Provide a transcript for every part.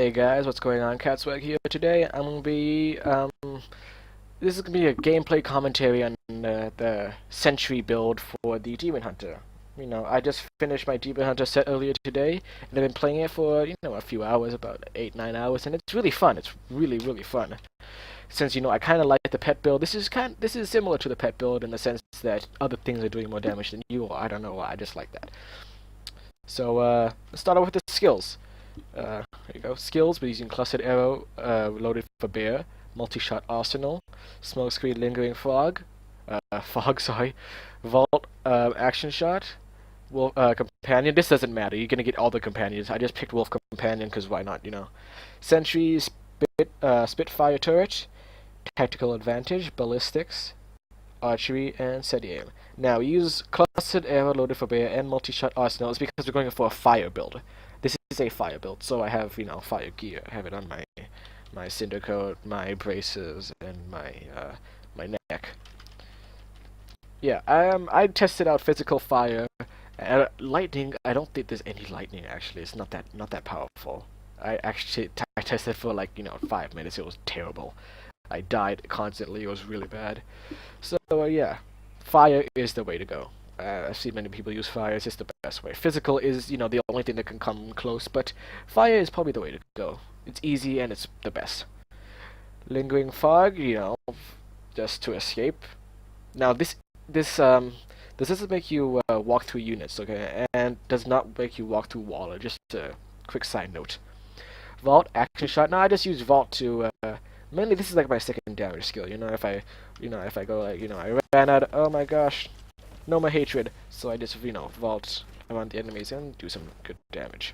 Hey guys, what's going on? Catswag here. Today I'm gonna be this is gonna be a gameplay commentary on the Sentry build for the Demon Hunter. You know, I just finished my Demon Hunter set earlier today, and I've been playing it for a few hours, about 8-9 hours, and it's really fun. It's really fun. Since I kind of like the pet build. This is similar to the pet build in the sense that other things are doing more damage than you are. I don't know why. I just like that. So let's start off with the skills. There you go. Skills, we're using Clustered Arrow, loaded for Bear, Multi-Shot Arsenal, Smokescreen Lingering Fog, sorry, Vault, Action Shot, Wolf, Companion. This doesn't matter, you're gonna get all the companions. I just picked Wolf Companion because why not, Sentry, Spitfire Turret, Tactical Advantage, Ballistics, Archery, and Steady Aim. Now, we use Clustered Arrow, loaded for Bear, and Multi-Shot Arsenal is because we're going for a fire build. This is a fire build, so I have, fire gear. I have it on my cinder coat, my braces, and my neck. Yeah, I tested out physical fire. Lightning, I don't think there's any lightning actually. It's not that powerful. I actually I tested for 5 minutes. It was terrible. I died constantly. It was really bad. So yeah, fire is the way to go. I've seen many people use fire. It's just the best way. Physical is, the only thing that can come close, but fire is probably the way to go. It's easy and it's the best. Lingering Fog, just to escape. Now this doesn't make you walk through units, okay, and does not make you walk through water. Just a quick side note. Vault, Action Shot. Now I just use Vault to mainly this is like my second damage skill. If I go I ran out. Oh my gosh. No more hatred, so I just, vault around the enemies and do some good damage.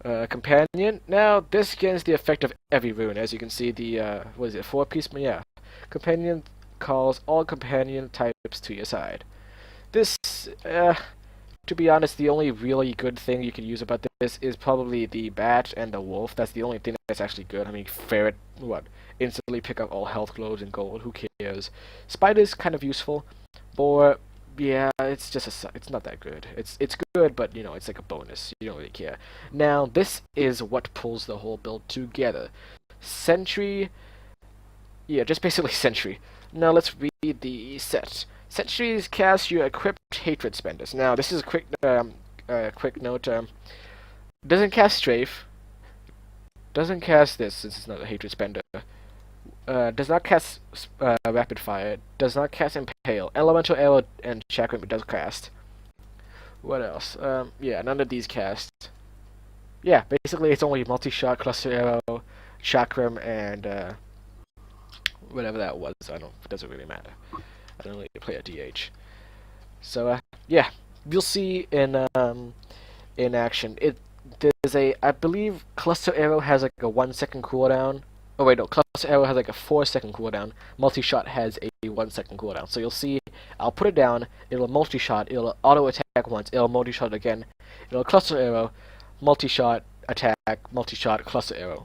Companion. Now, this gains the effect of every rune. As you can see, the, what is it, 4-piece? Yeah. Companion calls all companion types to your side. This, to be honest, the only really good thing you can use about this is probably the bat and the wolf. That's the only thing that's actually good. I mean, ferret, what? Instantly pick up all health globes and gold. Who cares? Spider's kind of useful. Or yeah, it's not that good. It's good, but it's like a bonus. You don't really care. Now this is what pulls the whole build together. Sentry, yeah, just basically Sentry. Now let's read the set. Sentries cast your equipped hatred spenders. Now this is a quick note. Doesn't cast strafe. Doesn't cast this since it's not a hatred spender. Does not cast rapid fire, does not cast impale, elemental arrow and chakram it does cast. What else? Yeah, none of these cast. Yeah, basically it's only multi-shot, cluster arrow, chakram, and whatever that was. I don't. It doesn't really matter. I don't really play a DH. So yeah, you'll see in action. There's I believe cluster arrow has like a 1-second cooldown. Oh wait, no, Cluster Arrow has like a 4-second cooldown. Multi-Shot has a 1-second cooldown. So you'll see, I'll put it down, it'll multi-shot, it'll auto-attack once, it'll multi-shot again, it'll Cluster Arrow, multi-shot, attack, multi-shot, Cluster Arrow.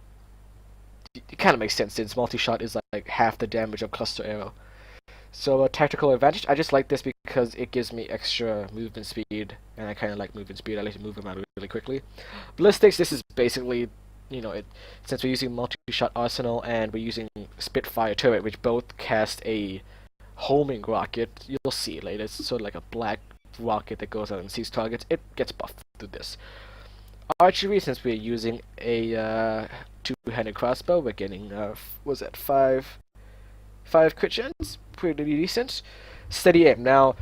It kind of makes sense since multi-shot is like half the damage of Cluster Arrow. So Tactical Advantage, I just like this because it gives me extra movement speed, and I kind of like movement speed. I like to move them out really quickly. Ballistics, this is basically since we're using multi-shot arsenal and we're using Spitfire turret, which both cast a homing rocket. You'll see later. It's sort of like a black rocket that goes out and sees targets. It gets buffed through this. Archery, since we're using a two-handed crossbow, we're getting was that five crit chance? Pretty decent. Steady aim. Now,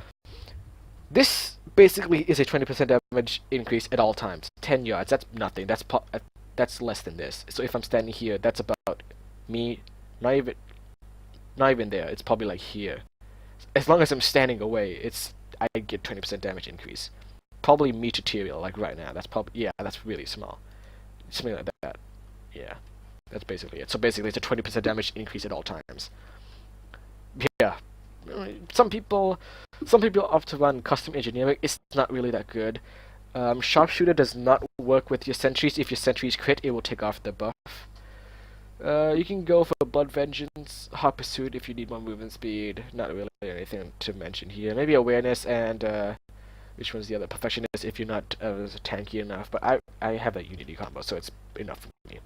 this basically is a 20% damage increase at all times. 10 yards. That's nothing. That's less than this. So if I'm standing here, that's about me, not even there. It's probably like here. As long as I'm standing away, I get 20% damage increase. Probably me tutorial like right now. That's really small. Something like that. Yeah, that's basically it. So basically, it's a 20% damage increase at all times. Yeah. Some people opt to run custom engineering. It's not really that good. Sharpshooter does not work with your sentries. If your sentries crit, it will take off the buff. You can go for Blood Vengeance, Hot Pursuit if you need more movement speed. Not really anything to mention here. Maybe Awareness and which one's the other? Perfectionist if you're not tanky enough, but I have a Unity combo, so it's enough for me.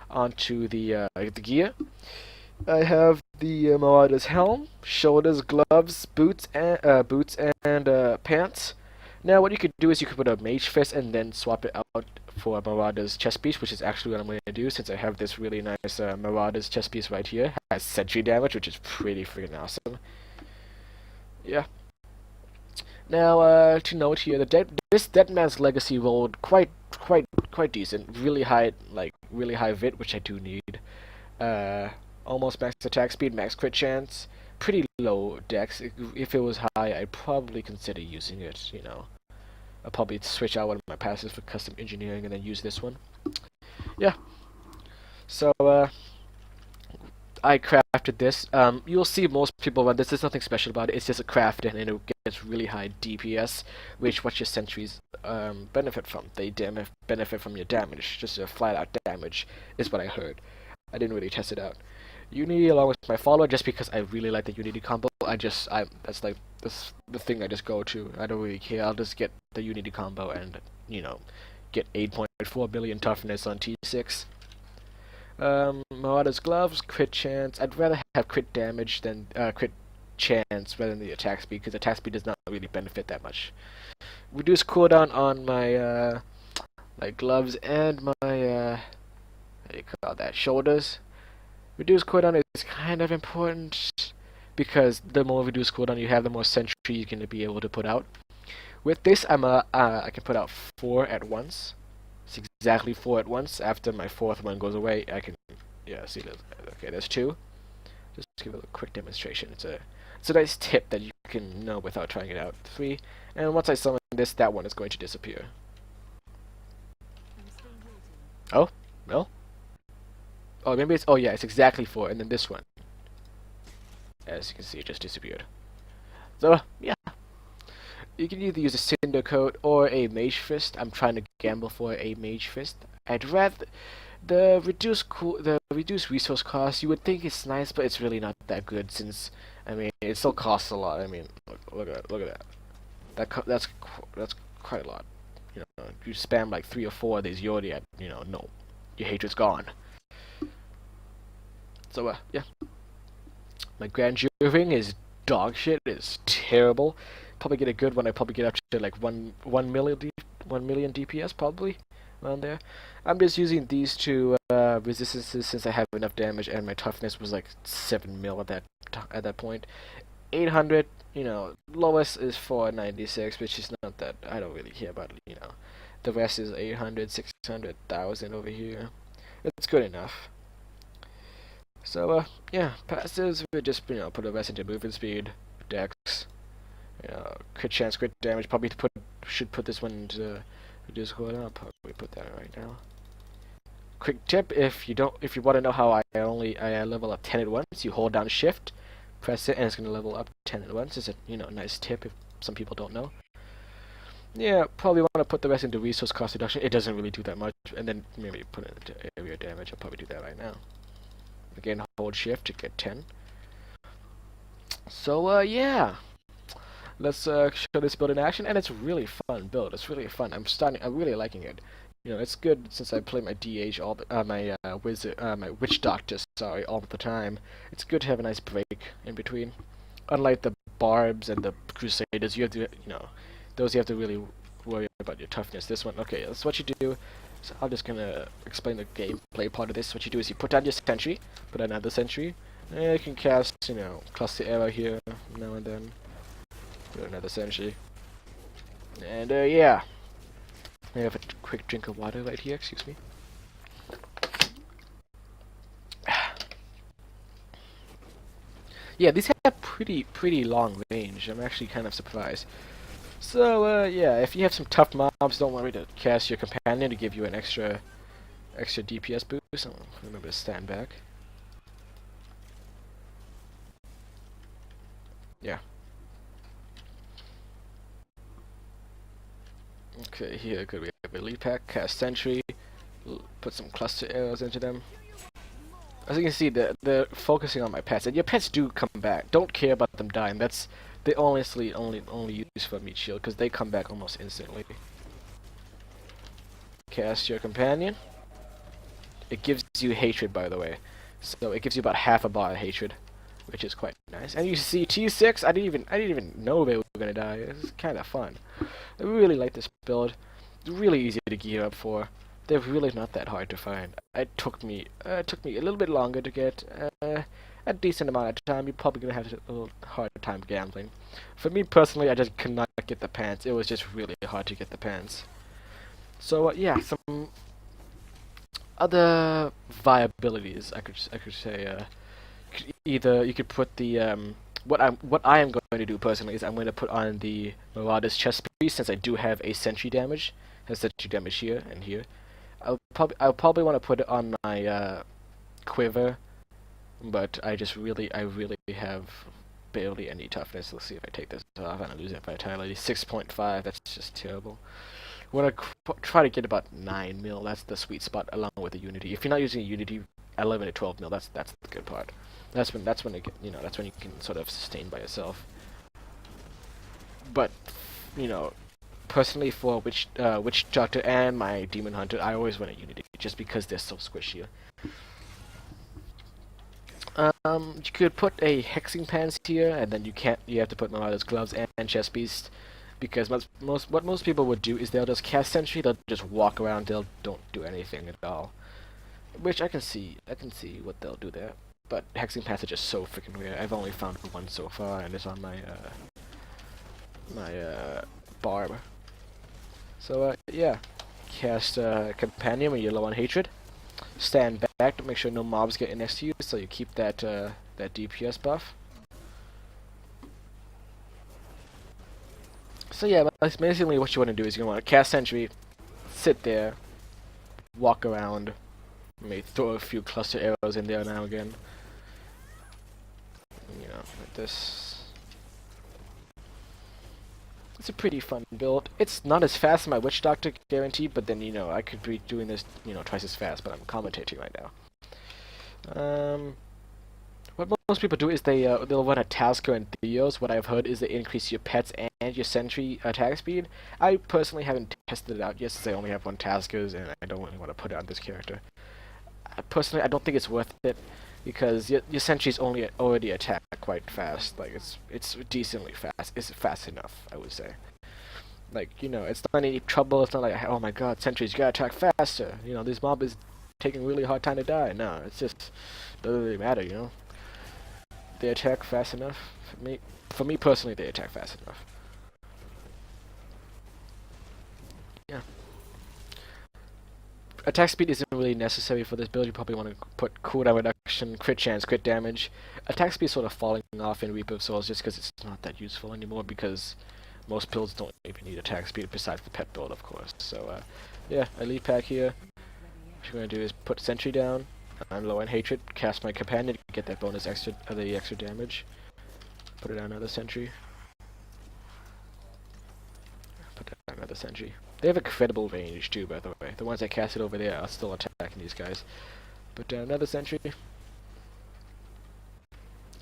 On to the gear. I have the Marauder's helm, shoulders, gloves, boots and pants. Now what you could do is you could put a mage fist and then swap it out for Marauder's chest piece, which is actually what I'm going to do since I have this really nice Marauder's chest piece right here. Has sentry damage, which is pretty freaking awesome. Yeah. Now to note here, this Deadman's Legacy rolled quite decent, really high vit, which I do need. Almost max attack speed, max crit chance, pretty low dex. If it was high, I'd probably consider using it, you know. I'll probably switch out one of my passives for custom engineering and then use this one. Yeah. So, I crafted this. You'll see most people run this. There's nothing special about it. It's just a craft and it gets really high DPS, which what your sentries benefit from. They benefit from your damage. Just a flat out damage is what I heard. I didn't really test it out. Unity along with my follower, just because I really like the Unity combo. That's like the thing I just go to. I don't really care. I'll just get the Unity combo and, you know, get 8.4 billion toughness on T6. Marauder's gloves, crit chance. I'd rather have crit damage than crit chance rather than the attack speed, because attack speed does not really benefit that much. Reduce cooldown on my gloves and my how do you call that, shoulders. Reduce cooldown is kind of important because the more reduced cooldown you have, the more sentry you're going to be able to put out. With this, I can put out 4 at once. It's exactly 4 at once. After my 4th one goes away, I can, yeah, see that. Okay, there's 2. Just give it a quick demonstration. It's a nice tip that you can know without trying it out. 3, and once I summon this, that one is going to disappear. Oh, no. Oh, maybe it's, oh yeah, it's exactly 4, and then this one. As you can see, it just disappeared. So, yeah. You can either use a Cinder Coat or a Mage Fist. I'm trying to gamble for a Mage Fist. I'd rather the reduced resource cost. You would think it's nice, but it's really not that good since, I mean, it still costs a lot. I mean, look at that. That's quite a lot. You know, if you spam like 3 or 4 of these, you're already at, you know, no, your hatred's gone. So yeah, my Grandeur ring is dog shit. It's terrible. Probably get a good one. I probably get up to like 1 million DPS probably around there. I'm just using these two resistances since I have enough damage and my toughness was like 7 mil at that point. 800, you know, lowest is 496, which is not that, I don't really care about it, you know. The rest is 800, 600, 1,000 over here. It's good enough. So yeah, passives we just, you know, put the rest into movement speed, dex, you know, crit chance, crit damage. Probably should put this one into Discord. I'll probably put that right now. Quick tip: if you want to know how I level up 10 at once, you hold down Shift, press it, and it's gonna level up 10 at once. It's a, you know, nice tip if some people don't know. Yeah, probably want to put the rest into resource cost reduction. It doesn't really do that much, and then maybe put it into area damage. I'll probably do that right now. Again, hold Shift to get 10. So yeah, let's show this build in action, and it's a really fun build. It's really fun. I'm really liking it. You know, it's good since I play my DH all the my Witch Doctor, sorry, all the time. It's good to have a nice break in between. Unlike the Barbs and the Crusaders, you have to, you know, those you have to really worry about your toughness. This one, okay, that's what you do. So I'm just gonna explain the gameplay part of this. What you do is you put down your sentry, put another sentry, and you can cast, you know, cluster arrow here now and then. Put another sentry, and yeah. I have a quick drink of water right here. Excuse me. Yeah, these have pretty long range. I'm actually kind of surprised. So yeah, if you have some tough mobs, don't worry to cast your companion to give you an extra DPS boost. I'll remember to stand back. Yeah. Okay, here good. We have a lead pack, cast sentry, put some cluster arrows into them. As you can see, they're focusing on my pets, and your pets do come back. Don't care about them dying. That's they honestly only use for meat shield because they come back almost instantly. Cast your companion. It gives you hatred, by the way, so it gives you about half a bar of hatred, which is quite nice. And you see T6. I didn't even know they were gonna die. It's kind of fun. I really like this build. It's really easy to gear up for. They're really not that hard to find. It took me a little bit longer to get a decent amount of time. You're probably gonna have a little hard time gambling. For me personally, I just could not get the pants. It was just really hard to get the pants. So yeah, some other viabilities I could say. Either you could put the what I am going to do personally is I'm going to put on the Marauder's chest piece since I do have a sentry damage, has sentry damage here and here. I'll probably want to put it on my quiver, but I really have barely any toughness. Let's see if I take this off and I lose it vitality. 6.5. That's just terrible. We want to try to get about 9 mil. That's the sweet spot, along with the Unity. If you're not using a Unity, 11 to 12 mil. That's the good part. That's when it get, that's when you can sort of sustain by yourself. But personally for Witch Doctor and my Demon Hunter, I always want a Unity just because they're so squishy. You could put a hexing pants here, and then you have to put Marauder's gloves and chest piece. Because what most people would do is they'll just cast sentry, they'll just walk around, don't do anything at all. Which I can see what they'll do there. But hexing paths are just so freaking rare. I've only found one so far, and it's on my barb. So yeah, cast companion when you're low on hatred. Stand back to make sure no mobs get in next to you, so you keep that that DPS buff. So yeah, basically what you want to do is you want to cast sentry, sit there, walk around, maybe throw a few cluster arrows in there now and again. Like this. It's a pretty fun build. It's not as fast as my Witch Doctor, guaranteed, but then I could be doing this twice as fast, but I'm commentating right now. What most people do is they'll run a Tasker and Theos. What I've heard is they increase your pets and your sentry attack speed. I personally haven't tested it out yet since I only have one Taskers and I don't really want to put it on this character. Personally, I don't think it's worth it because your sentries already attack quite fast. Like it's decently fast. It's fast enough, I would say. Like it's not any trouble. It's not like, oh my god, sentries, you gotta attack faster. This mob is taking a really hard time to die. No, it's just doesn't really matter. They attack fast enough. For me personally, they attack fast enough. Yeah. Attack speed isn't really necessary for this build. You probably want to put cooldown reduction, crit chance, crit damage. Attack speed is sort of falling off in Reaper of Souls just because it's not that useful anymore because most builds don't even need attack speed besides the pet build, of course. So, yeah, elite pack here. What you're going to do is put sentry down. I'm low on hatred. Cast my companion to get that bonus extra damage. Put it on another sentry. Put down another sentry. They have a credible range too, by the way. The ones that casted over there are still attacking these guys. Put down another sentry.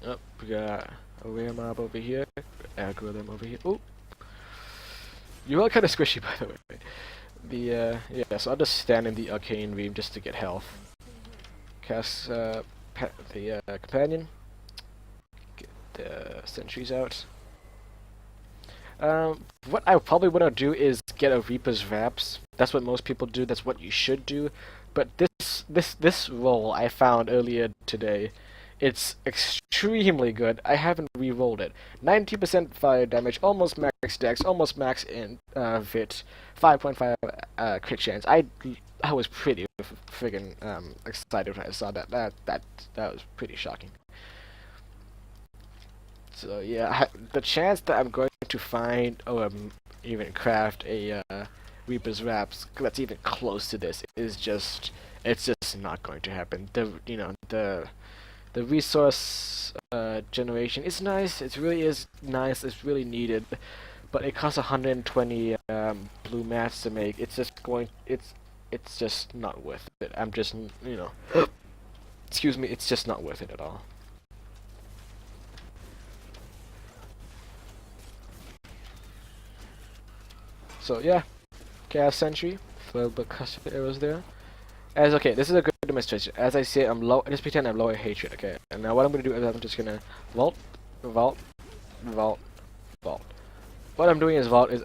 Oh, we got a rare mob over here. Aggro them over here. Oh, you are kind of squishy, by the way. Yeah. So I'll just stand in the arcane ream just to get health. Cast the companion. Get the sentries out. What I probably want to do is get a Reaper's Wraps. That's what most people do. That's what you should do. But this roll I found earlier today, it's extremely good. I haven't re-rolled it. 90% fire damage, almost max dex, almost max in vit, 5.5 crit chance. I was pretty friggin' excited when I saw that. That was pretty shocking. So yeah, the chance that I'm going to find or even craft a Reaper's Wraps that's even close to this is just not going to happen. The resource generation is nice. It really is nice. It's really needed, but it costs 120 blue mats to make. It's just not worth it. I'm just excuse me. It's just not worth it at all. So yeah, cast sentry, throw the custom arrows there. As okay, this is a good demonstration. As I say, I'm low. Just pretend I'm lower hatred. Okay, and now what I'm gonna do is I'm just gonna vault, vault, vault, vault. What I'm doing is vault is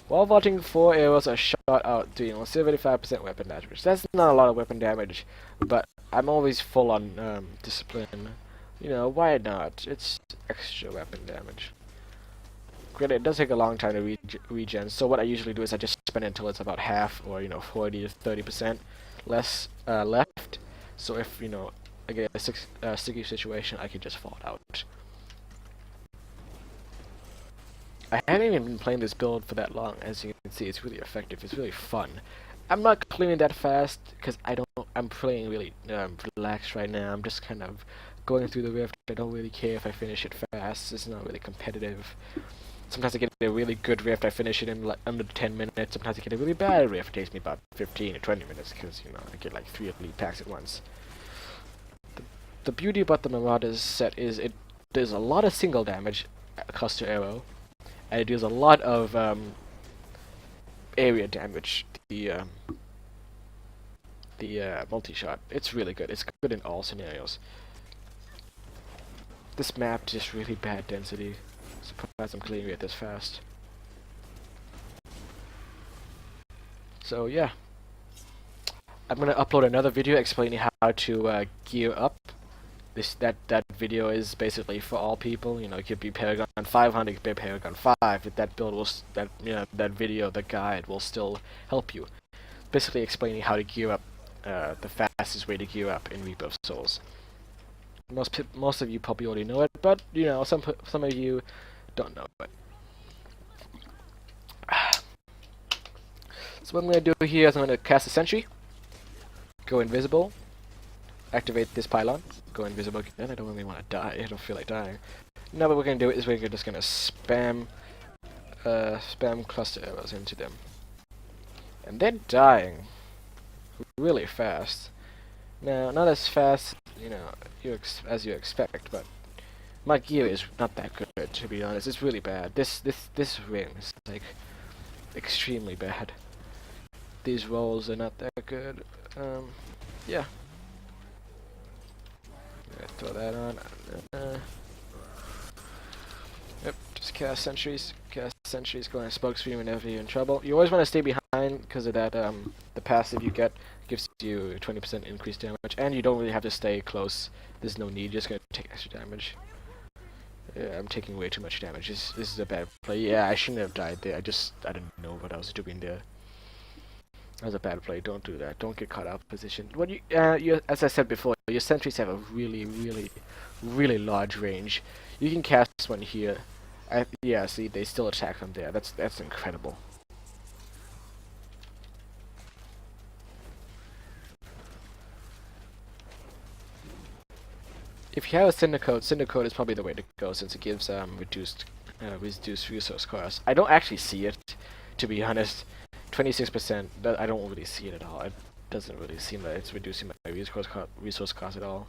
while vaulting, 4 arrows are shot out, doing 75% weapon damage. That's not a lot of weapon damage, but I'm always full on discipline. You know, why not? It's extra weapon damage. Granted, it does take a long time to regen, so what I usually do is I just spend it until it's about half, or 40 to 30% less left. So if I get a sticky situation, I can just fall out. I haven't even been playing this build for that long. As you can see, it's really effective. It's really fun. I'm not clearing that fast because I'm playing really relaxed right now. I'm just kind of going through the rift. I don't really care if I finish it fast. It's not really competitive. Sometimes I get a really good rift. I finish it in like under 10 minutes. Sometimes I get a really bad rift. It takes me about 15 or 20 minutes because I get like 3 elite packs at once. The beauty about the Marauders set is it does a lot of single damage, cluster arrow. And it deals a lot of area damage. The multi-shot. It's really good. It's good in all scenarios. This map just really bad density. Surprised I'm clearing it this fast. So yeah, I'm gonna upload another video explaining how to gear up. That video is basically for all people. It could be Paragon 500, it could be Paragon 5. If that build will that video, the guide will still help you. Basically explaining how to gear up, the fastest way to gear up in Reaper of Souls. Most of you probably already know it, but some of you don't know it. So what I'm gonna do here is I'm gonna cast a sentry, go invisible, activate this pylon, go invisible again. I don't really want to die. I don't feel like dying. Now what we're gonna do is we're just gonna spam cluster arrows into them, and then dying really fast. Now, not as fast, as you expect, but my gear is not that good, to be honest. It's really bad. This ring is like extremely bad. These rolls are not that good. Yeah. Throw that on. Yep, just cast sentries. Cast sentries, go on a smoke screen whenever you're in trouble. You always want to stay behind because of that. The passive you get gives you 20% increased damage, and you don't really have to stay close. There's no need. You're just gonna take extra damage. Yeah, I'm taking way too much damage. This is a bad play. Yeah, I shouldn't have died there. I didn't know what I was doing there. That was a bad play. Don't do that. Don't get caught out of position. What as I said before, your sentries have a really, really, really large range. You can cast one here. Yeah, see, they still attack from there. That's incredible. If you have a Syndicate is probably the way to go since it gives reduced resource cost. I don't actually see it, to be honest. 26%, I don't really see it at all. It doesn't really seem that it's reducing my resource cost at all.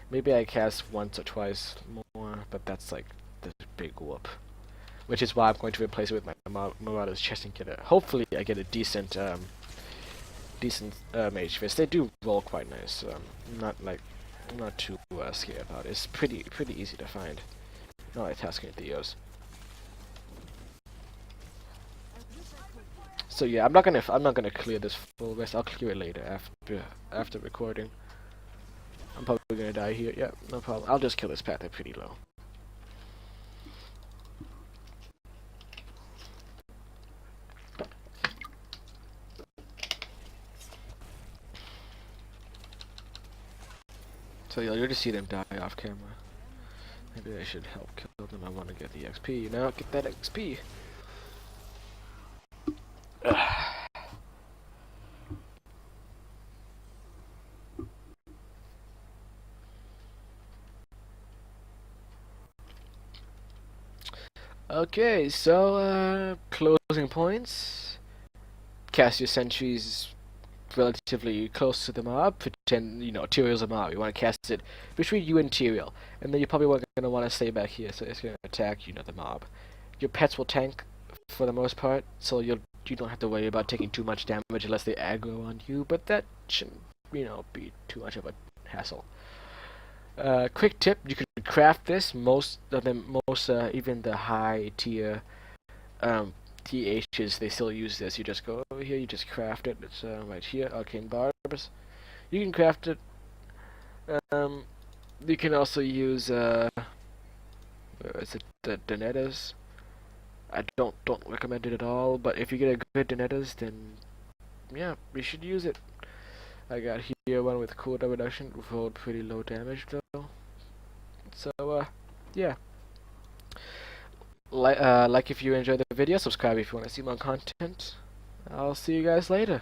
Maybe I cast once or twice more, but that's like the big whoop. Which is why I'm going to replace it with my Marauder's Chesting Killer. Hopefully I get a decent Mage Fist. They do roll quite nice, so I'm not too scared about it. It's pretty easy to find. Not like tasking Theos. So yeah, I'm not gonna clear this full rest. I'll clear it later after recording. I'm probably gonna die here. Yeah, no problem. I'll just kill this path. They're pretty low. So you'll just see them die off camera. Maybe I should help kill them. I want to get the XP. Get that XP. Okay, so closing points. Cast your sentries relatively close to the mob. Pretend Tyrael's a mob. You want to cast it between you and Tyrael, and then you're probably going to want to stay back here, so it's going to attack the mob. Your pets will tank for the most part, so you'll you don't have to worry about taking too much damage unless they aggro on you, but that shouldn't, be too much of a hassle. Quick tip: you can craft this. Most of them, even the high tier THs, they still use this. You just go over here, you just craft it. It's right here, arcane barbs. You can craft it. Um, you can also use where is it? The Donetas. I don't recommend it at all, but if you get a good Donetas, then yeah, you should use it. I got here one with cooldown reduction, rolled pretty low damage though. So yeah. Like if you enjoyed the video, subscribe if you want to see more content. I'll see you guys later.